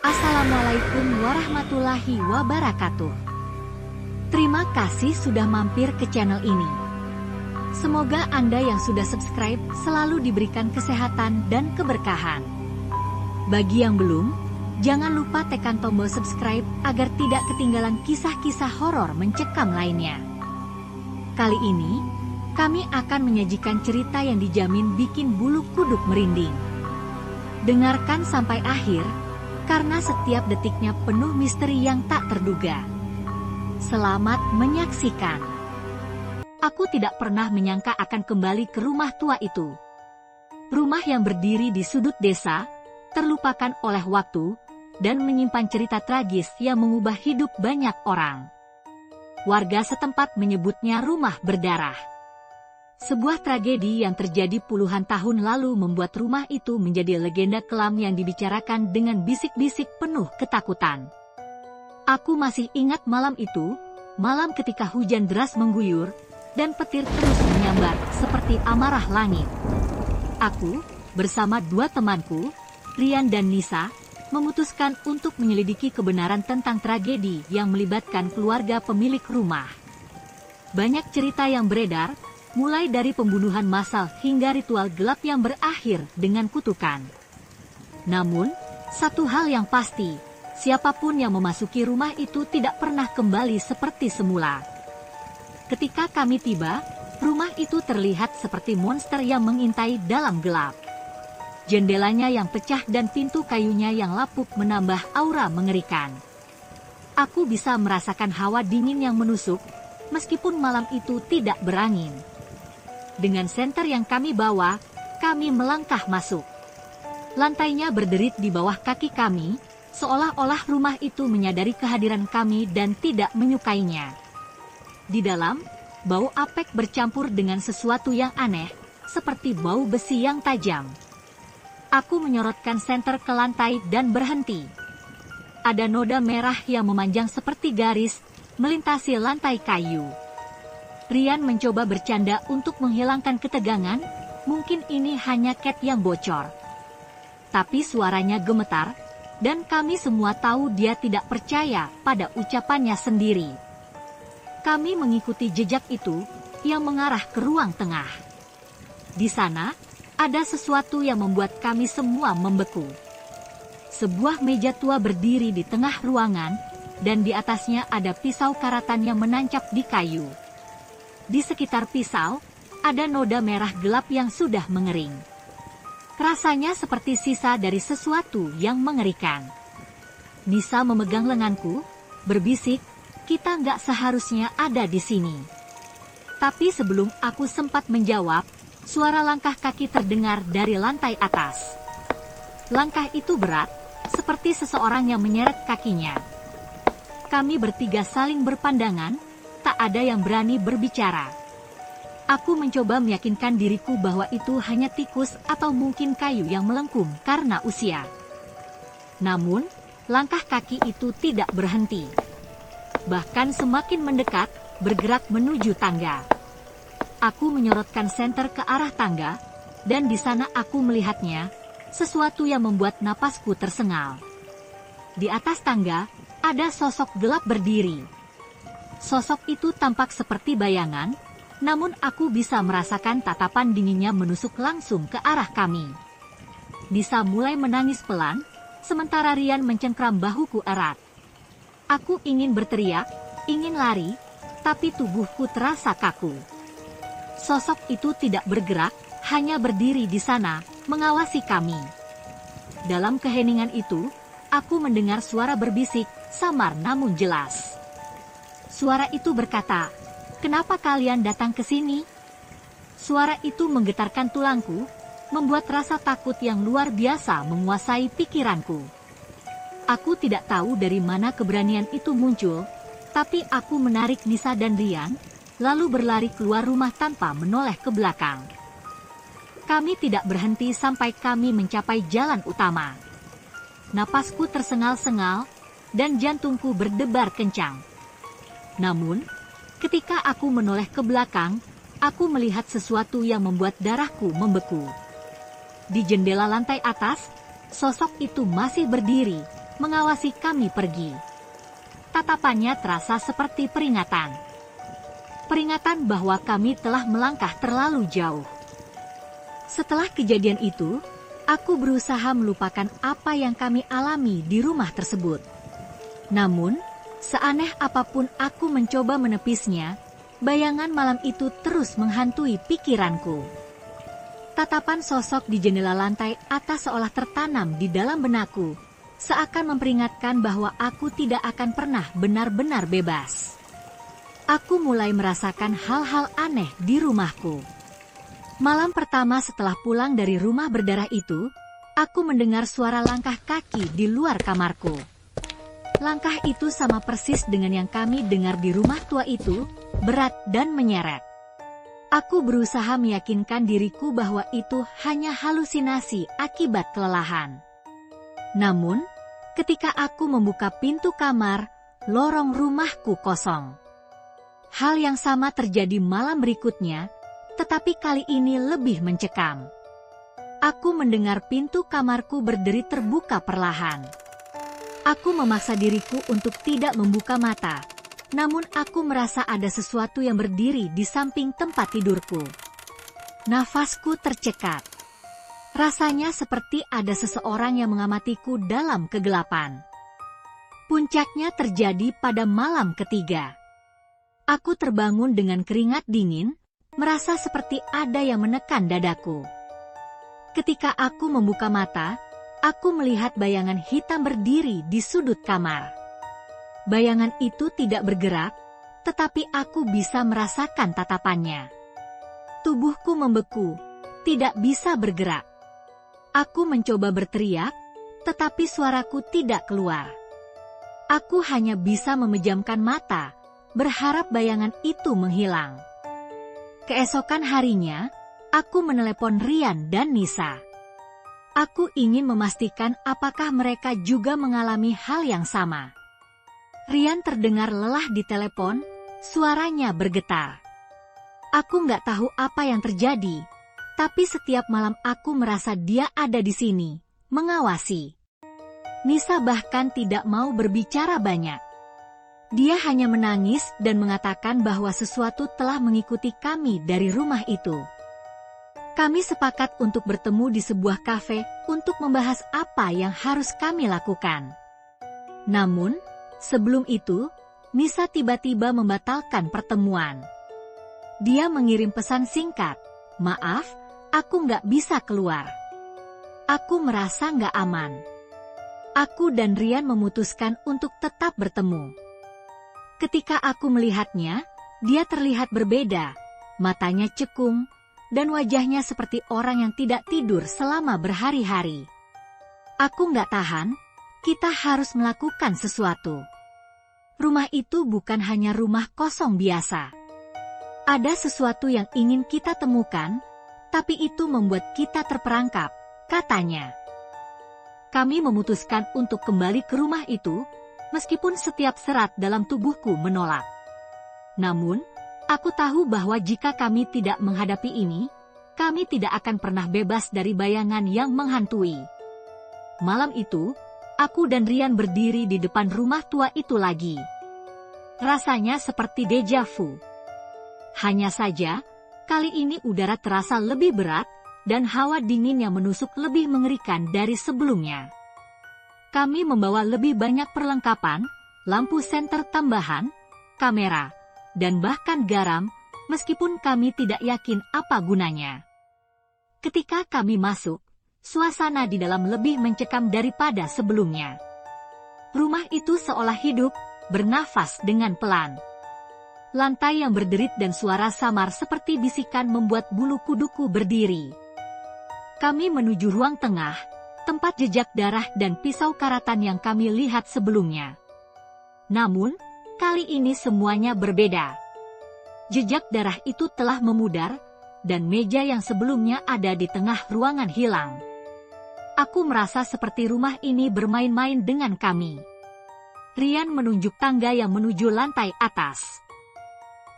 Assalamualaikum warahmatullahi wabarakatuh. Terima kasih sudah mampir ke channel ini. Semoga Anda yang sudah subscribe selalu diberikan kesehatan dan keberkahan. Bagi yang belum, jangan lupa tekan tombol subscribe agar tidak ketinggalan kisah-kisah horor mencekam lainnya. Kali ini, kami akan menyajikan cerita yang dijamin bikin bulu kuduk merinding. Dengarkan sampai akhir, karena setiap detiknya penuh misteri yang tak terduga. Selamat menyaksikan. Aku tidak pernah menyangka akan kembali ke rumah tua itu. Rumah yang berdiri di sudut desa, terlupakan oleh waktu, dan menyimpan cerita tragis yang mengubah hidup banyak orang. Warga setempat menyebutnya rumah berdarah. Sebuah tragedi yang terjadi puluhan tahun lalu membuat rumah itu menjadi legenda kelam yang dibicarakan dengan bisik-bisik penuh ketakutan. Aku masih ingat malam itu, malam ketika hujan deras mengguyur, dan petir terus menyambar seperti amarah langit. Aku, bersama dua temanku, Rian dan Nisa, memutuskan untuk menyelidiki kebenaran tentang tragedi yang melibatkan keluarga pemilik rumah. Banyak cerita yang beredar, mulai dari pembunuhan massal hingga ritual gelap yang berakhir dengan kutukan. Namun, satu hal yang pasti, siapapun yang memasuki rumah itu tidak pernah kembali seperti semula. Ketika kami tiba, rumah itu terlihat seperti monster yang mengintai dalam gelap. Jendelanya yang pecah dan pintu kayunya yang lapuk menambah aura mengerikan. Aku bisa merasakan hawa dingin yang menusuk, meskipun malam itu tidak berangin. Dengan senter yang kami bawa, kami melangkah masuk. Lantainya berderit di bawah kaki kami, seolah-olah rumah itu menyadari kehadiran kami dan tidak menyukainya. Di dalam, bau apek bercampur dengan sesuatu yang aneh, seperti bau besi yang tajam. Aku menyorotkan senter ke lantai dan berhenti. Ada noda merah yang memanjang seperti garis, melintasi lantai kayu. Rian mencoba bercanda untuk menghilangkan ketegangan, mungkin ini hanya cat yang bocor. Tapi suaranya gemetar, dan kami semua tahu dia tidak percaya pada ucapannya sendiri. Kami mengikuti jejak itu, yang mengarah ke ruang tengah. Di sana, ada sesuatu yang membuat kami semua membeku. Sebuah meja tua berdiri di tengah ruangan, dan di atasnya ada pisau karatan yang menancap di kayu. Di sekitar pisau, ada noda merah gelap yang sudah mengering. Rasanya seperti sisa dari sesuatu yang mengerikan. Nisa memegang lenganku, berbisik, kita nggak seharusnya ada di sini. Tapi sebelum aku sempat menjawab, suara langkah kaki terdengar dari lantai atas. Langkah itu berat, seperti seseorang yang menyeret kakinya. Kami bertiga saling berpandangan, tak ada yang berani berbicara. Aku mencoba meyakinkan diriku bahwa itu hanya tikus atau mungkin kayu yang melengkung karena usia. Namun, langkah kaki itu tidak berhenti. Bahkan semakin mendekat, bergerak menuju tangga. Aku menyorotkan senter ke arah tangga, dan di sana aku melihatnya, sesuatu yang membuat napasku tersengal. Di atas tangga, ada sosok gelap berdiri. Sosok itu tampak seperti bayangan, namun aku bisa merasakan tatapan dinginnya menusuk langsung ke arah kami. Nisa mulai menangis pelan, sementara Rian mencengkram bahuku erat. Aku ingin berteriak, ingin lari, tapi tubuhku terasa kaku. Sosok itu tidak bergerak, hanya berdiri di sana, mengawasi kami. Dalam keheningan itu, aku mendengar suara berbisik, samar namun jelas. Suara itu berkata, "Kenapa kalian datang ke sini?" Suara itu menggetarkan tulangku, membuat rasa takut yang luar biasa menguasai pikiranku. Aku tidak tahu dari mana keberanian itu muncul, tapi aku menarik Nisa dan Rian, lalu berlari keluar rumah tanpa menoleh ke belakang. Kami tidak berhenti sampai kami mencapai jalan utama. Napasku tersengal-sengal, dan jantungku berdebar kencang. Namun, ketika aku menoleh ke belakang, aku melihat sesuatu yang membuat darahku membeku. Di jendela lantai atas, sosok itu masih berdiri, mengawasi kami pergi. Tatapannya terasa seperti peringatan. Peringatan bahwa kami telah melangkah terlalu jauh. Setelah kejadian itu, aku berusaha melupakan apa yang kami alami di rumah tersebut. Namun, seaneh apapun aku mencoba menepisnya, bayangan malam itu terus menghantui pikiranku. Tatapan sosok di jendela lantai atas seolah tertanam di dalam benakku, seakan memperingatkan bahwa aku tidak akan pernah benar-benar bebas. Aku mulai merasakan hal-hal aneh di rumahku. Malam pertama setelah pulang dari rumah berdarah itu, aku mendengar suara langkah kaki di luar kamarku. Langkah itu sama persis dengan yang kami dengar di rumah tua itu, berat dan menyeret. Aku berusaha meyakinkan diriku bahwa itu hanya halusinasi akibat kelelahan. Namun, ketika aku membuka pintu kamar, lorong rumahku kosong. Hal yang sama terjadi malam berikutnya, tetapi kali ini lebih mencekam. Aku mendengar pintu kamarku berderi terbuka perlahan. Aku memaksa diriku untuk tidak membuka mata, namun aku merasa ada sesuatu yang berdiri di samping tempat tidurku. Nafasku tercekat. Rasanya seperti ada seseorang yang mengamatiku dalam kegelapan. Puncaknya terjadi pada malam ketiga. Aku terbangun dengan keringat dingin, merasa seperti ada yang menekan dadaku. Ketika aku membuka mata, aku melihat bayangan hitam berdiri di sudut kamar. Bayangan itu tidak bergerak, tetapi aku bisa merasakan tatapannya. Tubuhku membeku, tidak bisa bergerak. Aku mencoba berteriak, tetapi suaraku tidak keluar. Aku hanya bisa memejamkan mata, berharap bayangan itu menghilang. Keesokan harinya, aku menelepon Rian dan Nisa. Aku ingin memastikan apakah mereka juga mengalami hal yang sama. Rian terdengar lelah di telepon, suaranya bergetar. Aku nggak tahu apa yang terjadi, tapi setiap malam aku merasa dia ada di sini, mengawasi. Nisa bahkan tidak mau berbicara banyak. Dia hanya menangis dan mengatakan bahwa sesuatu telah mengikuti kami dari rumah itu. Kami sepakat untuk bertemu di sebuah kafe untuk membahas apa yang harus kami lakukan. Namun, sebelum itu, Nisa tiba-tiba membatalkan pertemuan. Dia mengirim pesan singkat, "Maaf, aku nggak bisa keluar. Aku merasa nggak aman." Aku dan Rian memutuskan untuk tetap bertemu. Ketika aku melihatnya, dia terlihat berbeda, matanya cekung, dan wajahnya seperti orang yang tidak tidur selama berhari-hari. Aku nggak tahan, kita harus melakukan sesuatu. Rumah itu bukan hanya rumah kosong biasa. Ada sesuatu yang ingin kita temukan, tapi itu membuat kita terperangkap, katanya. Kami memutuskan untuk kembali ke rumah itu, meskipun setiap serat dalam tubuhku menolak. Namun, aku tahu bahwa jika kami tidak menghadapi ini, kami tidak akan pernah bebas dari bayangan yang menghantui. Malam itu, aku dan Rian berdiri di depan rumah tua itu lagi. Rasanya seperti deja vu. Hanya saja, kali ini udara terasa lebih berat, dan hawa dingin yang menusuk lebih mengerikan dari sebelumnya. Kami membawa lebih banyak perlengkapan, lampu senter tambahan, kamera, dan bahkan garam, meskipun kami tidak yakin apa gunanya. Ketika kami masuk, suasana di dalam lebih mencekam daripada sebelumnya. Rumah itu seolah hidup, bernafas dengan pelan. Lantai yang berderit dan suara samar seperti bisikan membuat bulu kuduku berdiri. Kami menuju ruang tengah, tempat jejak darah dan pisau karatan yang kami lihat sebelumnya. Namun, kali ini semuanya berbeda. Jejak darah itu telah memudar, dan meja yang sebelumnya ada di tengah ruangan hilang. Aku merasa seperti rumah ini bermain-main dengan kami. Rian menunjuk tangga yang menuju lantai atas.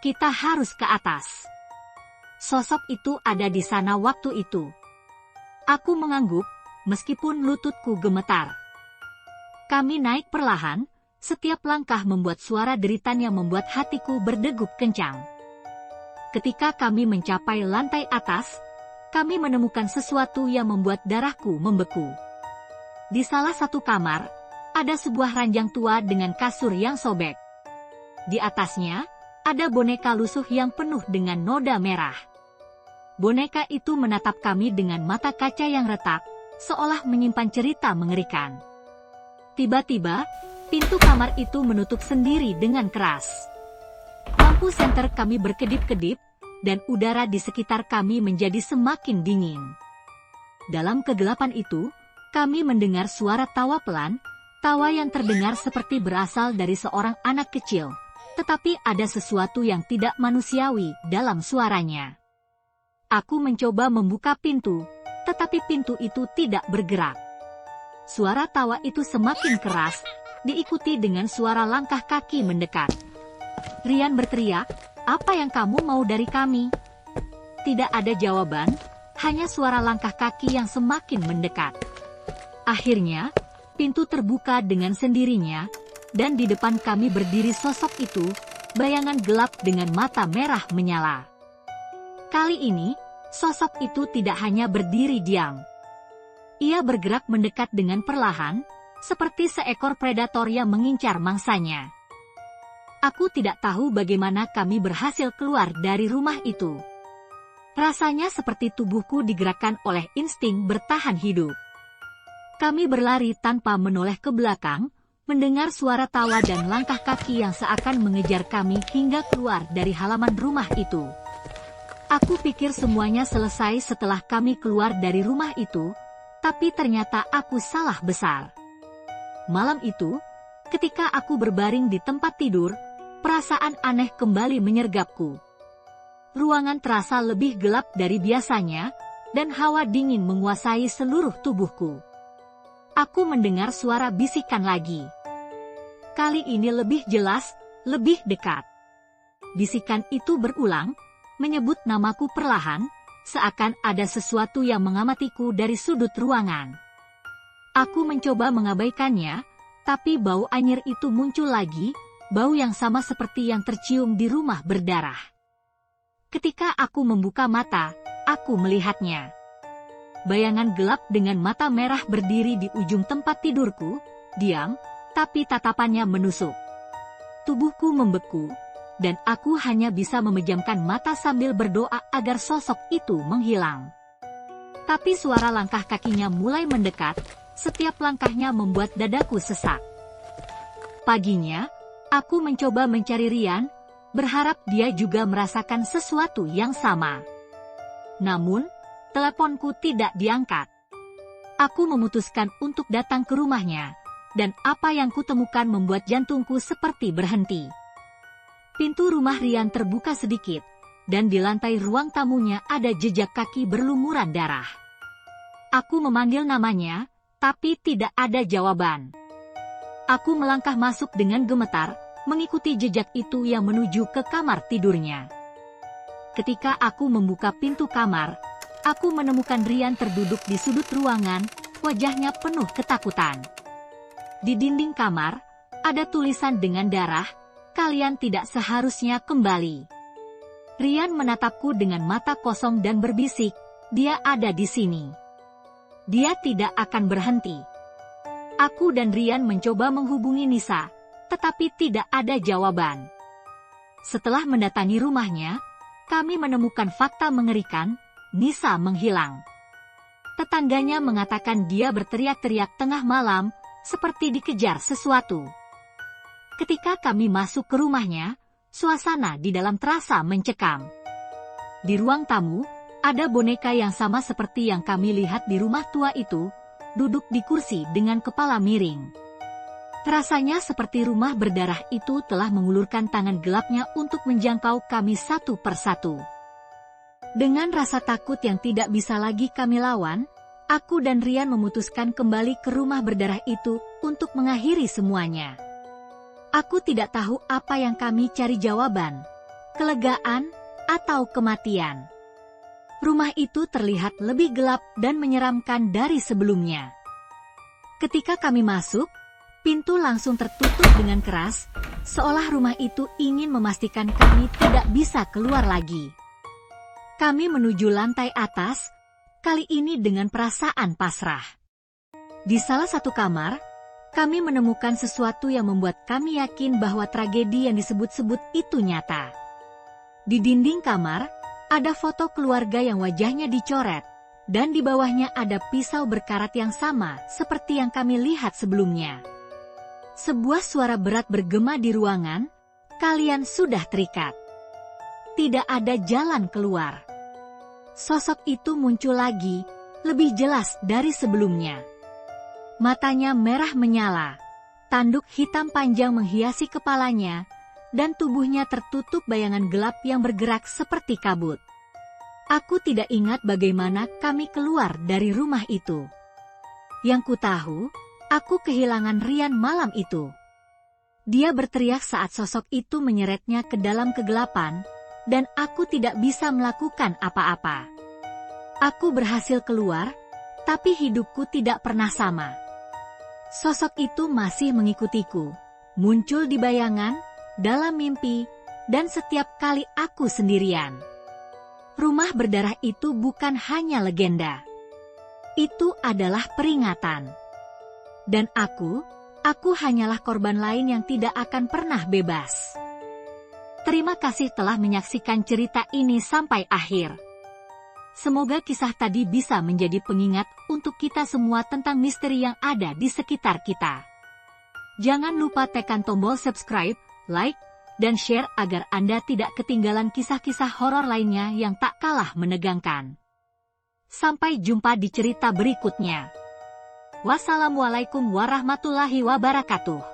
Kita harus ke atas. Sosok itu ada di sana waktu itu. Aku mengangguk, meskipun lututku gemetar. Kami naik perlahan, setiap langkah membuat suara deritan yang membuat hatiku berdegup kencang. Ketika kami mencapai lantai atas, kami menemukan sesuatu yang membuat darahku membeku. Di salah satu kamar, ada sebuah ranjang tua dengan kasur yang sobek. Di atasnya, ada boneka lusuh yang penuh dengan noda merah. Boneka itu menatap kami dengan mata kaca yang retak, seolah menyimpan cerita mengerikan. Tiba-tiba, pintu kamar itu menutup sendiri dengan keras. Lampu senter kami berkedip-kedip, dan udara di sekitar kami menjadi semakin dingin. Dalam kegelapan itu, kami mendengar suara tawa pelan, tawa yang terdengar seperti berasal dari seorang anak kecil, tetapi ada sesuatu yang tidak manusiawi dalam suaranya. Aku mencoba membuka pintu, tetapi pintu itu tidak bergerak. Suara tawa itu semakin keras, diikuti dengan suara langkah kaki mendekat. Rian berteriak, "Apa yang kamu mau dari kami?" Tidak ada jawaban, hanya suara langkah kaki yang semakin mendekat. Akhirnya, pintu terbuka dengan sendirinya, dan di depan kami berdiri sosok itu, bayangan gelap dengan mata merah menyala. Kali ini, sosok itu tidak hanya berdiri diam. Ia bergerak mendekat dengan perlahan, seperti seekor predator yang mengincar mangsanya. Aku tidak tahu bagaimana kami berhasil keluar dari rumah itu. Rasanya seperti tubuhku digerakkan oleh insting bertahan hidup. Kami berlari tanpa menoleh ke belakang, mendengar suara tawa dan langkah kaki yang seakan mengejar kami hingga keluar dari halaman rumah itu. Aku pikir semuanya selesai setelah kami keluar dari rumah itu, tapi ternyata aku salah besar. Malam itu, ketika aku berbaring di tempat tidur, perasaan aneh kembali menyergapku. Ruangan terasa lebih gelap dari biasanya, dan hawa dingin menguasai seluruh tubuhku. Aku mendengar suara bisikan lagi. Kali ini lebih jelas, lebih dekat. Bisikan itu berulang, menyebut namaku perlahan, seakan ada sesuatu yang mengamatiku dari sudut ruangan. Aku mencoba mengabaikannya, tapi bau anyir itu muncul lagi, bau yang sama seperti yang tercium di rumah berdarah. Ketika aku membuka mata, aku melihatnya. Bayangan gelap dengan mata merah berdiri di ujung tempat tidurku, diam, tapi tatapannya menusuk. Tubuhku membeku, dan aku hanya bisa memejamkan mata sambil berdoa agar sosok itu menghilang. Tapi suara langkah kakinya mulai mendekat, setiap langkahnya membuat dadaku sesak. Paginya, aku mencoba mencari Rian, berharap dia juga merasakan sesuatu yang sama. Namun, teleponku tidak diangkat. Aku memutuskan untuk datang ke rumahnya, dan apa yang kutemukan membuat jantungku seperti berhenti. Pintu rumah Rian terbuka sedikit, dan di lantai ruang tamunya ada jejak kaki berlumuran darah. Aku memanggil namanya, tapi tidak ada jawaban. Aku melangkah masuk dengan gemetar, mengikuti jejak itu yang menuju ke kamar tidurnya. Ketika aku membuka pintu kamar, aku menemukan Rian terduduk di sudut ruangan, wajahnya penuh ketakutan. Di dinding kamar, ada tulisan dengan darah, "Kalian tidak seharusnya kembali." Rian menatapku dengan mata kosong dan berbisik, "Dia ada di sini. Dia tidak akan berhenti." Aku dan Rian mencoba menghubungi Nisa, tetapi tidak ada jawaban. Setelah mendatangi rumahnya, kami menemukan fakta mengerikan, Nisa menghilang. Tetangganya mengatakan dia berteriak-teriak tengah malam, seperti dikejar sesuatu. Ketika kami masuk ke rumahnya, suasana di dalam terasa mencekam. Di ruang tamu, ada boneka yang sama seperti yang kami lihat di rumah tua itu, duduk di kursi dengan kepala miring. Rasanya seperti rumah berdarah itu telah mengulurkan tangan gelapnya untuk menjangkau kami satu persatu. Dengan rasa takut yang tidak bisa lagi kami lawan, aku dan Rian memutuskan kembali ke rumah berdarah itu untuk mengakhiri semuanya. Aku tidak tahu apa yang kami cari jawaban, kelegaan, atau kematian. Rumah itu terlihat lebih gelap dan menyeramkan dari sebelumnya. Ketika kami masuk, Pintu langsung tertutup dengan keras, seolah rumah itu ingin memastikan kami tidak bisa keluar lagi. Kami menuju lantai atas, kali ini dengan perasaan pasrah. Di salah satu kamar, kami menemukan sesuatu yang membuat kami yakin bahwa tragedi yang disebut-sebut itu nyata. Di dinding kamar, ada foto keluarga yang wajahnya dicoret, dan di bawahnya ada pisau berkarat yang sama seperti yang kami lihat sebelumnya. Sebuah suara berat bergema di ruangan, "Kalian sudah terikat. Tidak ada jalan keluar." Sosok itu muncul lagi, lebih jelas dari sebelumnya. Matanya merah menyala, tanduk hitam panjang menghiasi kepalanya, dan tubuhnya tertutup bayangan gelap yang bergerak seperti kabut. Aku tidak ingat bagaimana kami keluar dari rumah itu. Yang ku tahu, aku kehilangan Rian malam itu. Dia berteriak saat sosok itu menyeretnya ke dalam kegelapan, dan aku tidak bisa melakukan apa-apa. Aku berhasil keluar, tapi hidupku tidak pernah sama. Sosok itu masih mengikutiku, muncul di bayangan, dalam mimpi, dan setiap kali aku sendirian. Rumah berdarah itu bukan hanya legenda. Itu adalah peringatan. Dan aku hanyalah korban lain yang tidak akan pernah bebas. Terima kasih telah menyaksikan cerita ini sampai akhir. Semoga kisah tadi bisa menjadi pengingat untuk kita semua tentang misteri yang ada di sekitar kita. Jangan lupa tekan tombol subscribe, like, dan share agar Anda tidak ketinggalan kisah-kisah horor lainnya yang tak kalah menegangkan. Sampai jumpa di cerita berikutnya. Wassalamualaikum warahmatullahi wabarakatuh.